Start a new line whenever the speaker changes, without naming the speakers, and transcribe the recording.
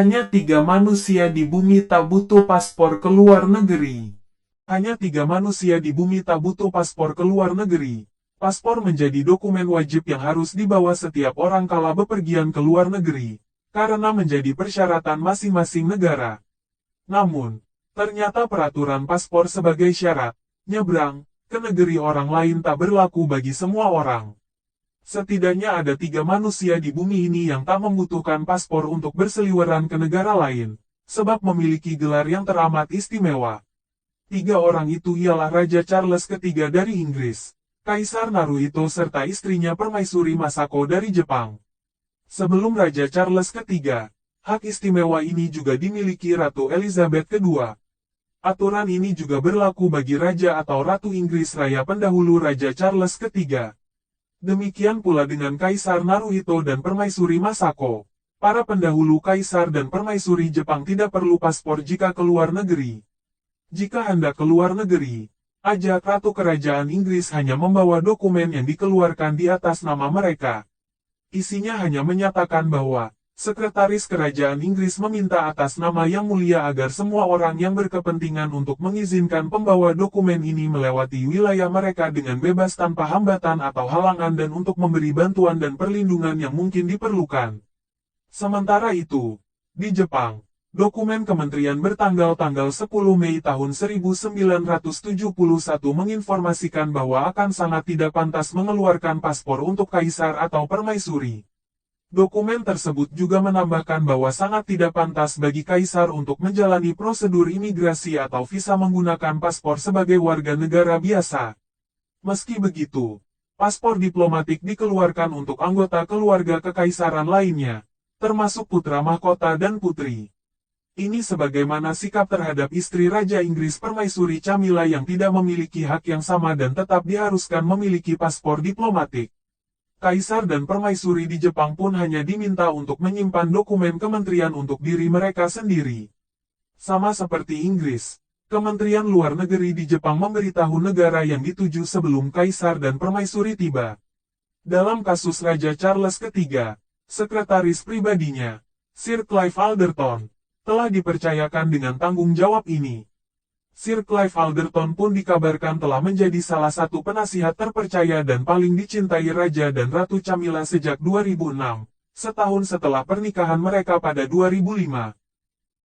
Hanya 3 manusia di bumi tak butuh paspor ke luar negeri. Hanya 3 manusia di bumi tak butuh paspor ke luar negeri. Paspor menjadi dokumen wajib yang harus dibawa setiap orang kala bepergian ke luar negeri, karena menjadi persyaratan masing-masing negara. Namun, ternyata peraturan paspor sebagai syarat nyebrang ke negeri orang lain tak berlaku bagi semua orang. Setidaknya ada 3 manusia di bumi ini yang tak membutuhkan paspor untuk berseliweran ke negara lain, sebab memiliki gelar yang teramat istimewa. 3 orang itu ialah Raja Charles III dari Inggris, Kaisar Naruhito serta istrinya Permaisuri Masako dari Jepang. Sebelum Raja Charles III, hak istimewa ini juga dimiliki Ratu Elizabeth II. Aturan ini juga berlaku bagi Raja atau Ratu Inggris Raya pendahulu Raja Charles III. Demikian pula dengan Kaisar Naruhito dan Permaisuri Masako. Para pendahulu Kaisar dan Permaisuri Jepang tidak perlu paspor jika keluar negeri. Jika hendak keluar negeri, ajak Ratu Kerajaan Inggris hanya membawa dokumen yang dikeluarkan di atas nama mereka. Isinya hanya menyatakan bahwa Sekretaris Kerajaan Inggris meminta atas nama Yang Mulia agar semua orang yang berkepentingan untuk mengizinkan pembawa dokumen ini melewati wilayah mereka dengan bebas tanpa hambatan atau halangan dan untuk memberi bantuan dan perlindungan yang mungkin diperlukan. Sementara itu, di Jepang, dokumen kementerian bertanggal 10 Mei tahun 1971 menginformasikan bahwa akan sangat tidak pantas mengeluarkan paspor untuk kaisar atau permaisuri. Dokumen tersebut juga menambahkan bahwa sangat tidak pantas bagi kaisar untuk menjalani prosedur imigrasi atau visa menggunakan paspor sebagai warga negara biasa. Meski begitu, paspor diplomatik dikeluarkan untuk anggota keluarga kekaisaran lainnya, termasuk putra mahkota dan putri. Ini sebagaimana sikap terhadap istri Raja Inggris Permaisuri Camilla yang tidak memiliki hak yang sama dan tetap diharuskan memiliki paspor diplomatik. Kaisar dan permaisuri di Jepang pun hanya diminta untuk menyimpan dokumen kementerian untuk diri mereka sendiri. Sama seperti Inggris, Kementerian Luar Negeri di Jepang memberitahu negara yang dituju sebelum kaisar dan permaisuri tiba. Dalam kasus Raja Charles III, sekretaris pribadinya, Sir Clive Alderton, telah dipercayakan dengan tanggung jawab ini. Sir Clive Alderton pun dikabarkan telah menjadi salah satu penasihat terpercaya dan paling dicintai Raja dan Ratu Camilla sejak 2006, setahun setelah pernikahan mereka pada 2005.